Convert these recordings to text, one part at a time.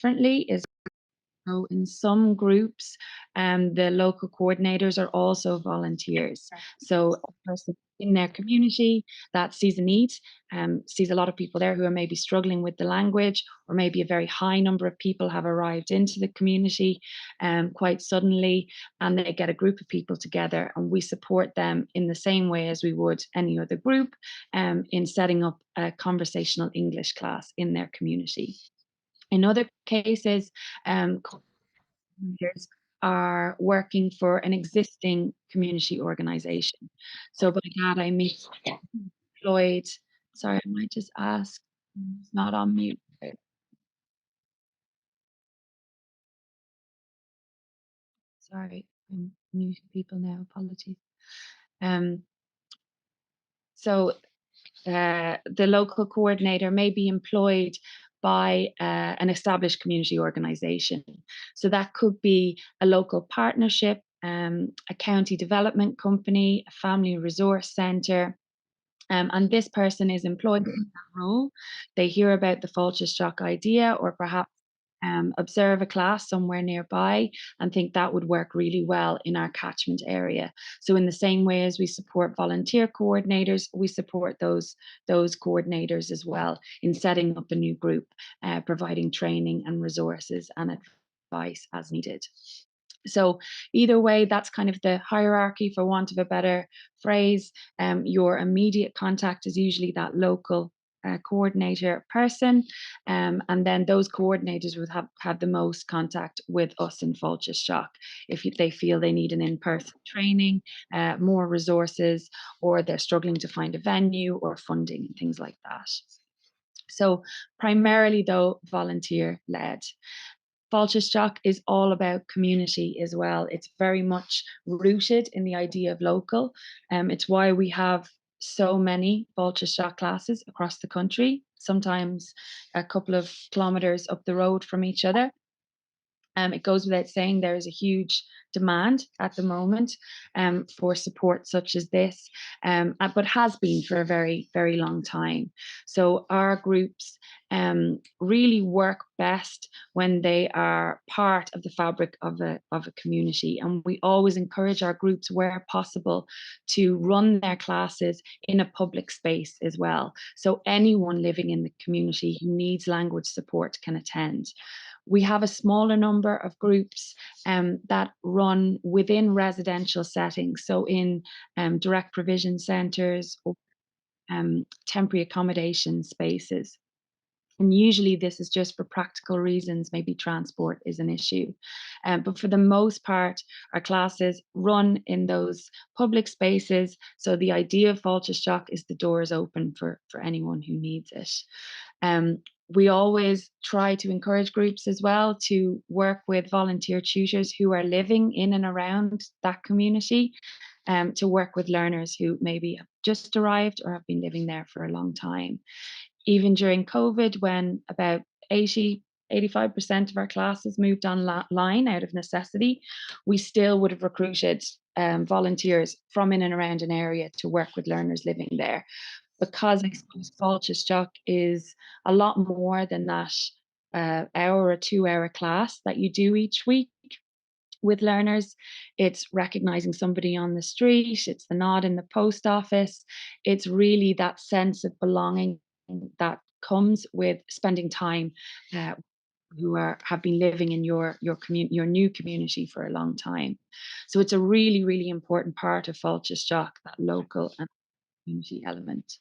differently is so in some groups, the local coordinators are also volunteers. So a person in their community that sees a need, sees a lot of people there who are maybe struggling with the language, or maybe a very high number of people have arrived into the community quite suddenly, and they get a group of people together, and we support them in the same way as we would any other group in setting up a conversational English class in their community. In other cases, leaders are working for an existing community organization. So by that I mean employed. Sorry, I might just ask. It's not on mute. Sorry, I'm muting people now. Apologies. Um, so the local coordinator may be employed by an established community organisation. So that could be a local partnership, a county development company, a family resource centre. And this person is employed in that role. They hear about the Fáilte Isteach idea, or perhaps observe a class somewhere nearby and think that would work really well in our catchment area. So in the same way as we support volunteer coordinators, we support those coordinators as well in setting up a new group, providing training and resources and advice as needed. So either way, that's kind of the hierarchy, for want of a better phrase. Your immediate contact is usually that local coordinator person, and then those coordinators would have the most contact with us in Fáilte Isteach if they feel they need an in-person training, more resources, or they're struggling to find a venue or funding and things like that. So primarily though, volunteer led. Fáilte Isteach is all about community as well. It's very much rooted in the idea of local. It's why we have so many Fáilte Isteach classes across the country, sometimes a couple of kilometres up the road from each other. It goes without saying there is a huge demand at the moment for support such as this, but has been for a very, very long time. So our groups really work best when they are part of the fabric of a community. And we always encourage our groups, where possible, to run their classes in a public space as well. So anyone living in the community who needs language support can attend. We have a smaller number of groups that run within residential settings, so in direct provision centres or temporary accommodation spaces. And usually this is just for practical reasons, maybe transport is an issue. But for the most part, our classes run in those public spaces. So the idea of Fáilte Isteach is the door is open for anyone who needs it. We always try to encourage groups as well to work with volunteer tutors who are living in and around that community, to work with learners who maybe have just arrived or have been living there for a long time. Even during COVID, when about 85% of our classes moved online out of necessity, we still would have recruited volunteers from in and around an area to work with learners living there, because I suppose Fáilte Isteach is a lot more than that hour or 2 hour class that you do each week with learners. It's recognizing somebody on the street, it's the nod in the post office, it's really that sense of belonging that comes with spending time who have been living in your new community for a long time. So it's a really, really important part of Fáilte Isteach, that local and community element.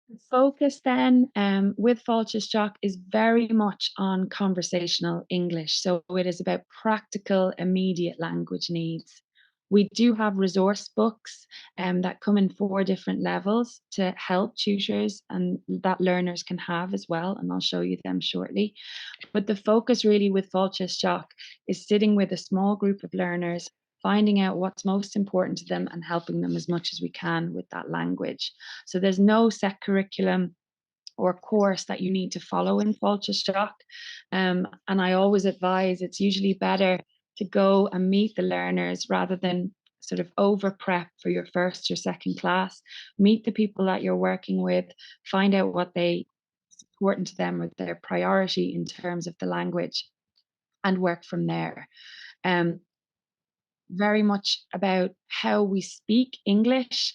The focus then with Fáilte Isteach is very much on conversational English. So it is about practical, immediate language needs. We do have resource books that come in 4 different levels to help tutors and that learners can have as well. And I'll show you them shortly. But the focus really with Fáilte Isteach is sitting with a small group of learners, finding out what's most important to them and helping them as much as we can with that language. So there's no set curriculum or course that you need to follow in Fáilte Isteach. And I always advise it's usually better to go and meet the learners rather than sort of over prep for your first or second class. Meet the people that you're working with, find out what they important to them or their priority in terms of the language, and work from there. Um, very much about how we speak English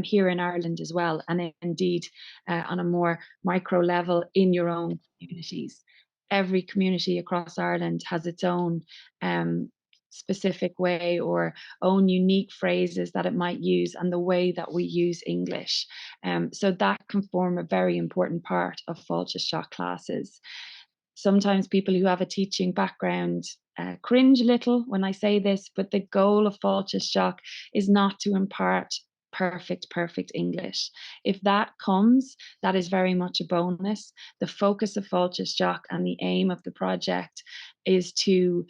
here in Ireland as well, and indeed on a more micro level in your own communities. Every community across Ireland has its own um, specific way or own unique phrases that it might use, and the way that we use English. So that can form a very important part of Fáilte Seach classes. Sometimes people who have a teaching background cringe a little when I say this, but the goal of Fáilte Seach is not to impart perfect English. If that comes, that is very much a bonus. The focus of Fáilte Seach and the aim of the project is to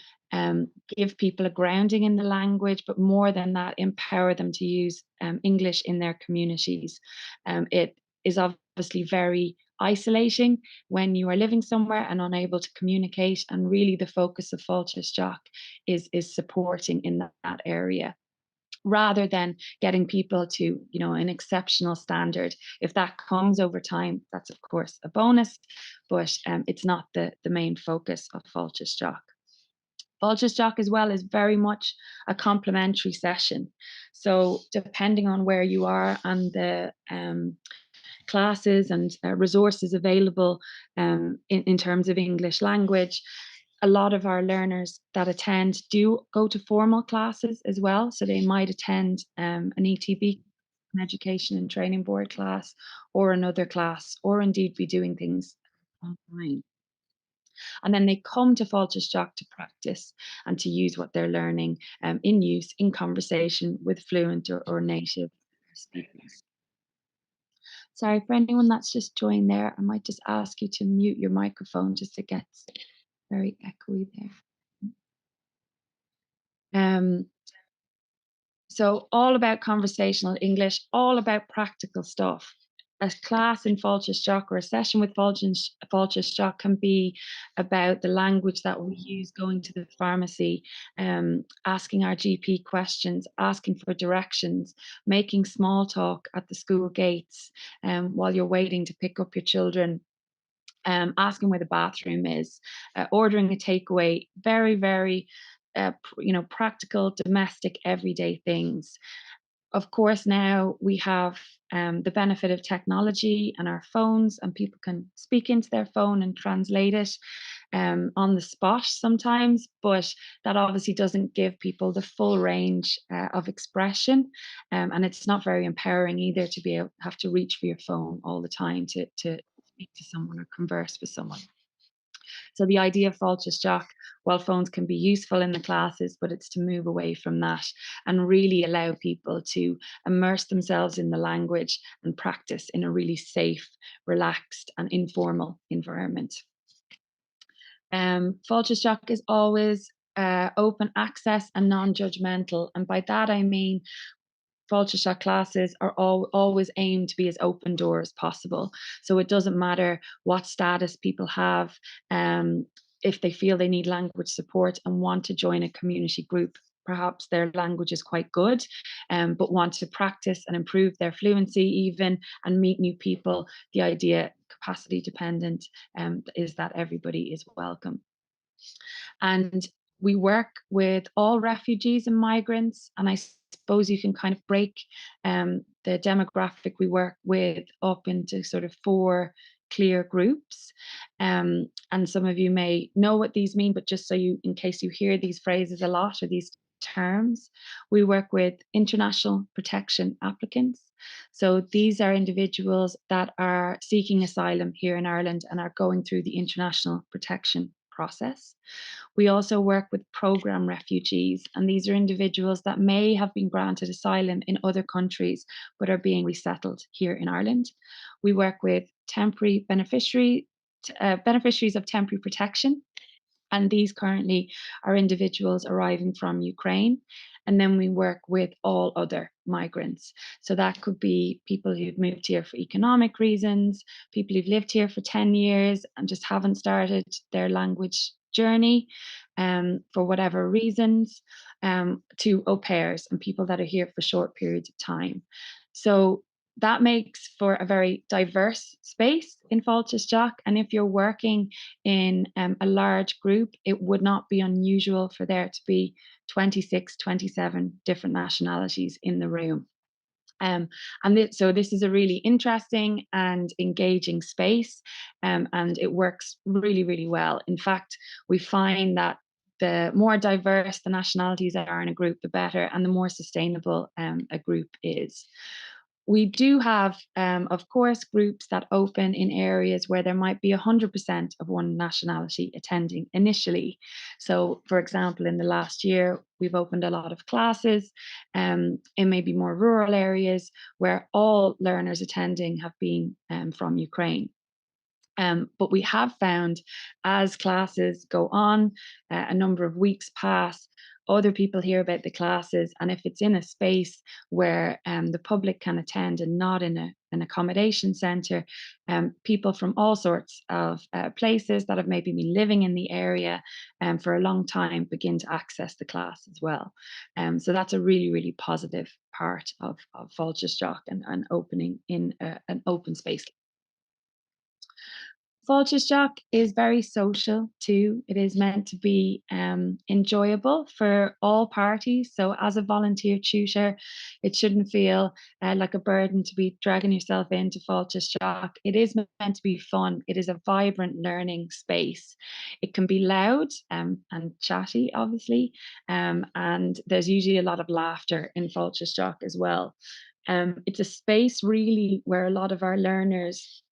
give people a grounding in the language, but more than that, empower them to use English in their communities. It is obviously very isolating when you are living somewhere and unable to communicate. And really, the focus of Fáilte Seach is supporting in that area, rather than getting people to, an exceptional standard. If that comes over time, that's of course a bonus, but it's not the main focus of Fáilte Seach. Fáilte Seach as well is very much a complementary session. So depending on where you are and the classes and resources available in terms of English language, a lot of our learners that attend do go to formal classes as well. So they might attend an ETB, an Education and Training Board class, or another class, or indeed be doing things online. And then they come to Fáilte Seach to practice and to use what they're learning in use in conversation with fluent or native speakers. Sorry, for anyone that's just joined there, I might just ask you to mute your microphone just it gets very echoey there. Um, so all about conversational English, all about practical stuff. A class in Fáilte Seach or a session with Fáilte Seach can be about the language that we use going to the pharmacy, asking our GP questions, asking for directions, making small talk at the school gates while you're waiting to pick up your children, asking where the bathroom is, ordering a takeaway, very, practical, domestic, everyday things. Of course, now we have the benefit of technology and our phones, and people can speak into their phone and translate it on the spot sometimes, but that obviously doesn't give people the full range of expression. And it's not very empowering either to be able have to reach for your phone all the time to speak to someone or converse with someone. So the idea of Fáilte Seach, while phones can be useful in the classes, but it's to move away from that and really allow people to immerse themselves in the language and practice in a really safe, relaxed, and informal environment. Fáilte Seach is always open access and non-judgmental, and by that I mean Fáilte Seach classes are always aimed to be as open door as possible. So it doesn't matter what status people have, if they feel they need language support and want to join a community group. Perhaps their language is quite good, but want to practice and improve their fluency even and meet new people. The idea, capacity dependent, is that everybody is welcome. And we work with all refugees and migrants. And I suppose you can kind of break the demographic we work with up into sort of four clear groups. And some of you may know what these mean, but just so you, in case you hear these phrases a lot or these terms, we work with international protection applicants. So these are individuals that are seeking asylum here in Ireland and are going through the international protection process. We also work with program refugees, and these are individuals that may have been granted asylum in other countries but are being resettled here in Ireland. We work with temporary beneficiaries of temporary protection, and these currently are individuals arriving from Ukraine. And then we work with all other migrants. So that could be people who've moved here for economic reasons, people who've lived here for 10 years and just haven't started their language journey for whatever reasons, to au pairs and people that are here for short periods of time. So that makes for a very diverse space in Fáilte Isteach. And if you're working in a large group, it would not be unusual for there to be 26, 27 different nationalities in the room. Um, so this is a really interesting and engaging space, and it works really, really well. In fact, we find that the more diverse the nationalities are in a group, the better, and the more sustainable a group is. We do have, of course, groups that open in areas where there might be 100% of one nationality attending initially. So, for example, in the last year, we've opened a lot of classes in maybe more rural areas where all learners attending have been from Ukraine. But we have found as classes go on, a number of weeks pass, other people hear about the classes, and if it's in a space where the public can attend and not in an accommodation centre, people from all sorts of places that have maybe been living in the area for a long time begin to access the class as well. So that's a really, really positive part of Fáilte Isteach and opening in an open space. Fáilte Isteach is very social too. It is meant to be enjoyable for all parties. So, as a volunteer tutor, it shouldn't feel like a burden to be dragging yourself into Fáilte Isteach. It is meant to be fun. It is a vibrant learning space. It can be loud and chatty, obviously, and there's usually a lot of laughter in Fáilte Isteach as well. It's a space really where a lot of our learners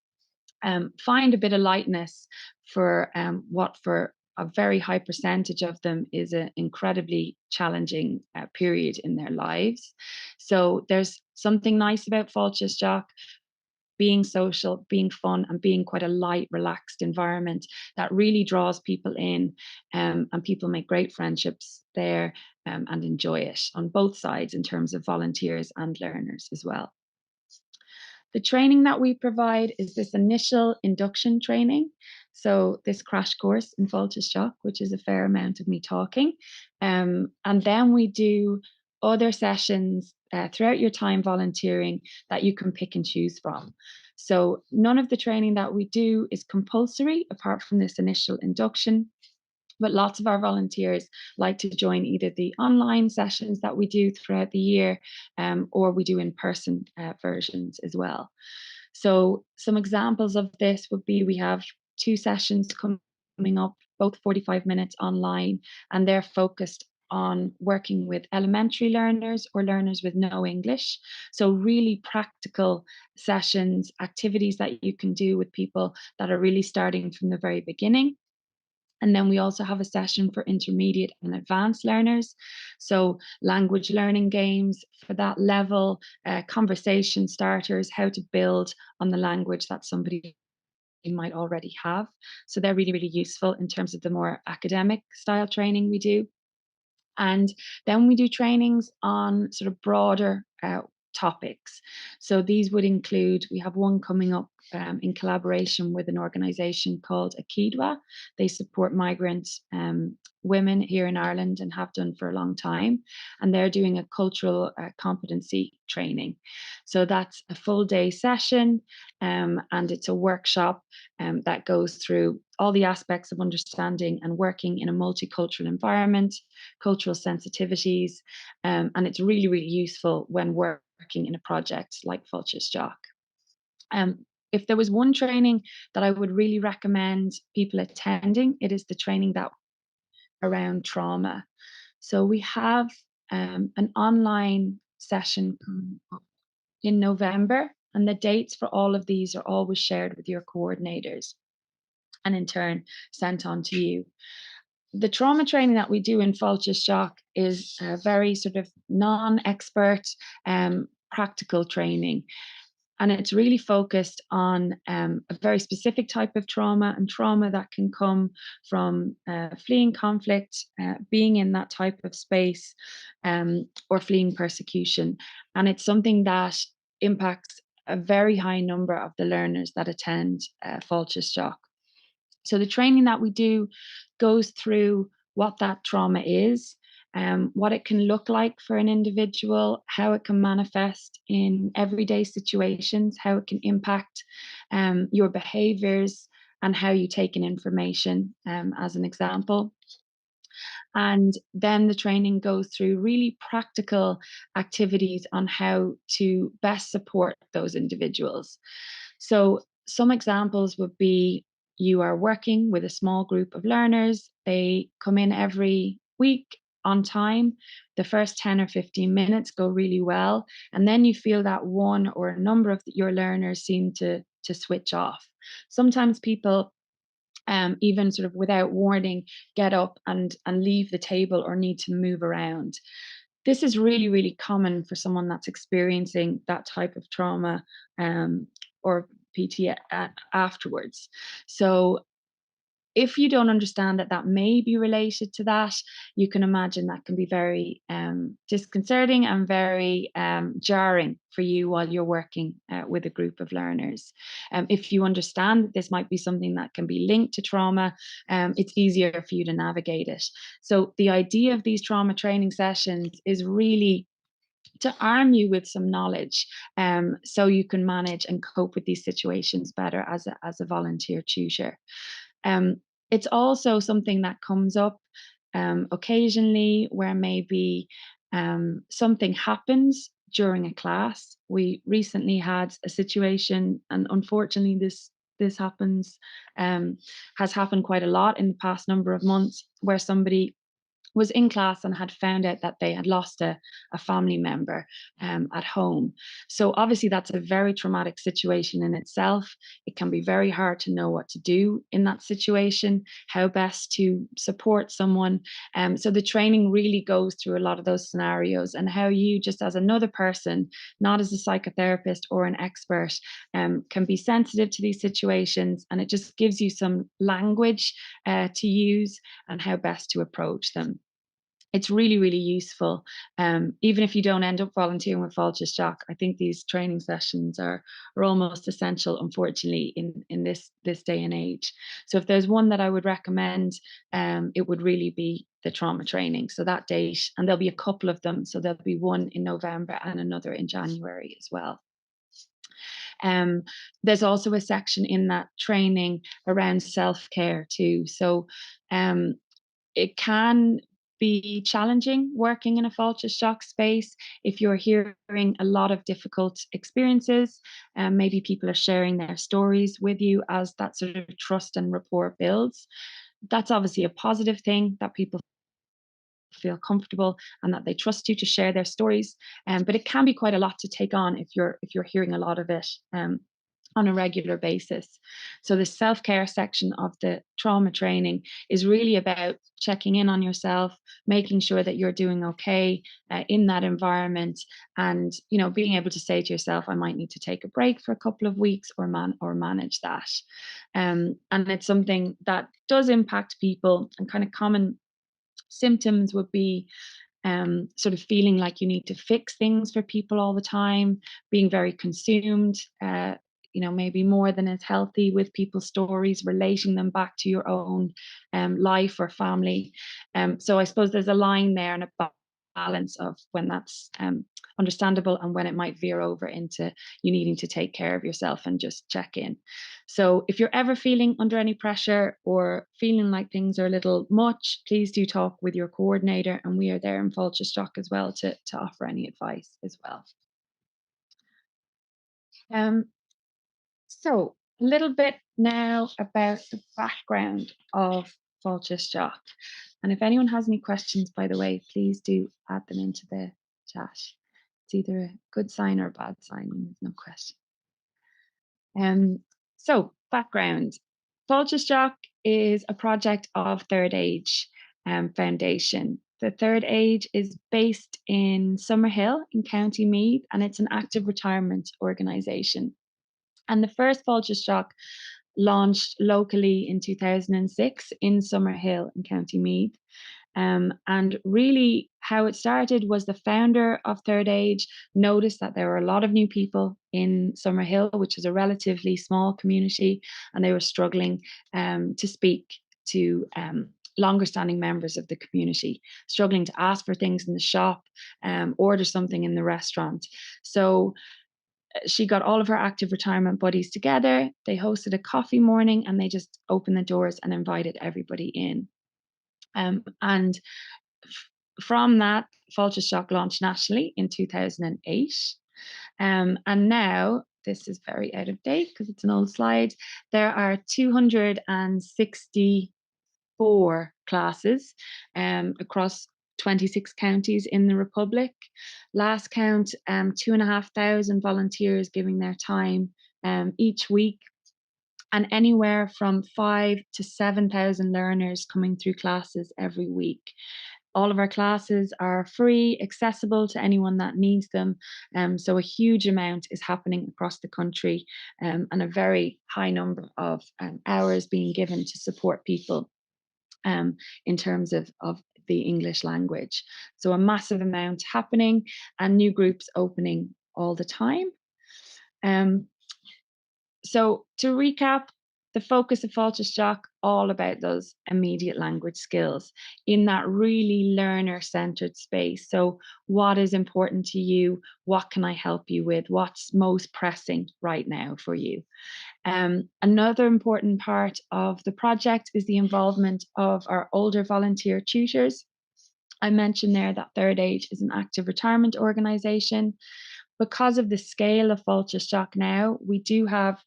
find a bit of lightness for what for a very high percentage of them is an incredibly challenging period in their lives. So there's something nice about Fáilte Isteach being social, being fun, and being quite a light, relaxed environment that really draws people in, and people make great friendships there and enjoy it on both sides in terms of volunteers and learners as well. The training that we provide is this initial induction training. So, this crash course in Fáilte Isteach, which is a fair amount of me talking. And then we do other sessions throughout your time volunteering that you can pick and choose from. So, none of the training that we do is compulsory apart from this initial induction. But lots of our volunteers like to join either the online sessions that we do throughout the year, or we do in person versions as well. So, some examples of this would be we have two sessions coming up, both 45 minutes online, and they're focused on working with elementary learners or learners with no English. So, really practical sessions, activities that you can do with people that are really starting from the very beginning. And then we also have a session for intermediate and advanced learners. So, language learning games for that level, conversation starters, how to build on the language that somebody might already have. So, they're really, really useful in terms of the more academic style training we do. And then we do trainings on sort of broader topics. So these would include, we have one coming up in collaboration with an organization called Akidwa. They support migrant women here in Ireland and have done for a long time. And they're doing a cultural competency training. So that's a full day session, and it's a workshop that goes through all the aspects of understanding and working in a multicultural environment, cultural sensitivities, and it's really, really useful when working in a project like Fáilte Isteach. If there was one training that I would really recommend people attending, it is the training that around trauma. So we have an online session coming up in November, and the dates for all of these are always shared with your coordinators and in turn sent on to you. The trauma training that we do in Fáilte Isteach is a very sort of non-expert, practical training. And it's really focused on a very specific type of trauma and trauma that can come from fleeing conflict, being in that type of space, or fleeing persecution. And it's something that impacts a very high number of the learners that attend Fáilte Isteach. So the training that we do goes through what that trauma is, what it can look like for an individual, how it can manifest in everyday situations, how it can impact your behaviors, and how you take in information, as an example. And then the training goes through really practical activities on how to best support those individuals. So, some examples would be you are working with a small group of learners, they come in every week on time. The first 10 or 15 minutes go really well. And then you feel that one or a number of your learners seem to switch off. Sometimes people even sort of without warning, get up and leave the table or need to move around. This is really, really common for someone that's experiencing that type of trauma, or PT afterwards. So if you don't understand that that may be related to that, you can imagine that can be very disconcerting and very jarring for you while you're working with a group of learners. If you understand that this might be something that can be linked to trauma, it's easier for you to navigate it. So, the idea of these trauma training sessions is really to arm you with some knowledge, so you can manage and cope with these situations better as a volunteer tutor. Um, it's also something that comes up occasionally where maybe something happens during a class. We recently had a situation, and unfortunately, this happens has happened quite a lot in the past number of months, where somebody was in class and had found out that they had lost a family member at home. So, obviously, that's a very traumatic situation in itself. It can be very hard to know what to do in that situation, how best to support someone. So, the training really goes through a lot of those scenarios and how you, just as another person, not as a psychotherapist or an expert, can be sensitive to these situations. And it just gives you some language to use and how best to approach them. It's really, really useful. Even if you don't end up volunteering with Fáilte, I think these training sessions are almost essential, unfortunately, in this day and age. So if there's one that I would recommend, it would really be the trauma training. So that date, and there'll be a couple of them. So there'll be one in November and another in January as well. Um, there's also a section in that training around self-care too. So it can be challenging working in a Fáilte space if you're hearing a lot of difficult experiences. Maybe people are sharing their stories with you as that sort of trust and rapport builds. That's obviously a positive thing, that people feel comfortable and that they trust you to share their stories. But it can be quite a lot to take on if you're hearing a lot of it on a regular basis. So the self-care section of the trauma training is really about checking in on yourself, making sure that you're doing okay in that environment, and being able to say to yourself, I might need to take a break for a couple of weeks or manage that. And it's something that does impact people, and kind of common symptoms would be sort of feeling like you need to fix things for people all the time, being very consumed, maybe more than is healthy with people's stories, relating them back to your own life or family. So I suppose there's a line there and a balance of when that's understandable and when it might veer over into you needing to take care of yourself and just check in. So if you're ever feeling under any pressure or feeling like things are a little much, please do talk with your coordinator, and we are there in Fáilte as well to offer any advice as well. Um, so a little bit now about the background of Fáilte. And if anyone has any questions, by the way, please do add them into the chat. It's either a good sign or a bad sign when there's no question. So, background. Fáilte is a project of Third Age Foundation. The Third Age is based in Summerhill in County Meath, and it's an active retirement organisation. And the first Fáilte launched locally in 2006 in Summerhill in County Meath. And really, how it started was the founder of Third Age noticed that there were a lot of new people in Summerhill, which is a relatively small community, and they were struggling to speak to longer standing members of the community, struggling to ask for things in the shop, order something in the restaurant. So she got all of her active retirement buddies together. They hosted a coffee morning and they just opened the doors and invited everybody in. And from that, Fáilte Shock launched nationally in 2008. And now, this is very out of date because it's an old slide, there are 264 classes across 26 counties in the Republic. Last count, 2,500 volunteers giving their time each week, and anywhere from 5 to 7,000 learners coming through classes every week. All of our classes are free, accessible to anyone that needs them. So a huge amount is happening across the country, and a very high number of hours being given to support people in terms of the English language. So a massive amount happening and new groups opening all the time. Um, so to recap, the focus of Fáilte Shock all about those immediate language skills in that really learner-centered space. So what is important to you? What can I help you with? What's most pressing right now for you? Another important part of the project is the involvement of our older volunteer tutors. I mentioned there that Third Age is an active retirement organisation. Because of the scale of Fáilte Shock now, we do have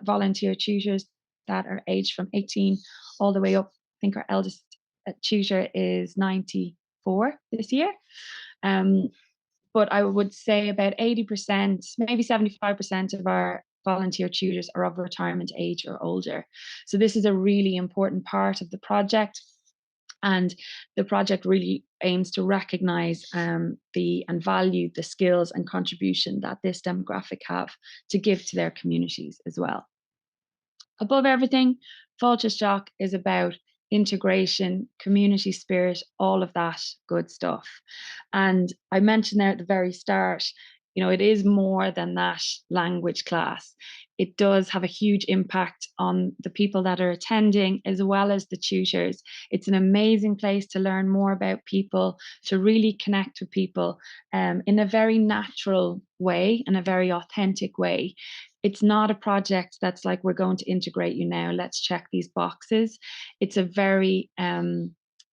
volunteer tutors that are aged from 18 all the way up. I think our eldest tutor is 94 this year. Um, but I would say about 80%, maybe 75% of our volunteer tutors are of retirement age or older. So this is a really important part of the project. And the project really aims to recognise and value the skills and contribution that this demographic have to give to their communities as well. Above everything, Fáilte Shock is about integration, community spirit, all of that good stuff. And I mentioned there at the very start, it is more than that language class. It does have a huge impact on the people that are attending as well as the tutors. It's an amazing place to learn more about people, to really connect with people in a very natural way and a very authentic way. It's not a project that's like, we're going to integrate you now, let's check these boxes. It's a very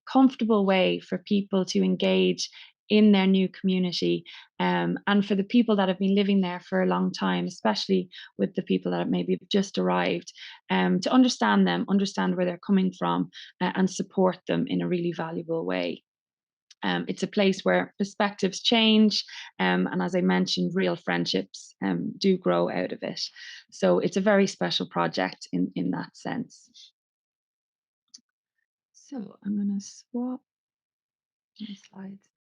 comfortable way for people to engage in their new community, and for the people that have been living there for a long time, especially with the people that have maybe just arrived, to understand them, understand where they're coming from, and support them in a really valuable way. It's a place where perspectives change, and as I mentioned, real friendships do grow out of it. So it's a very special project in that sense. So I'm going to swap my slides.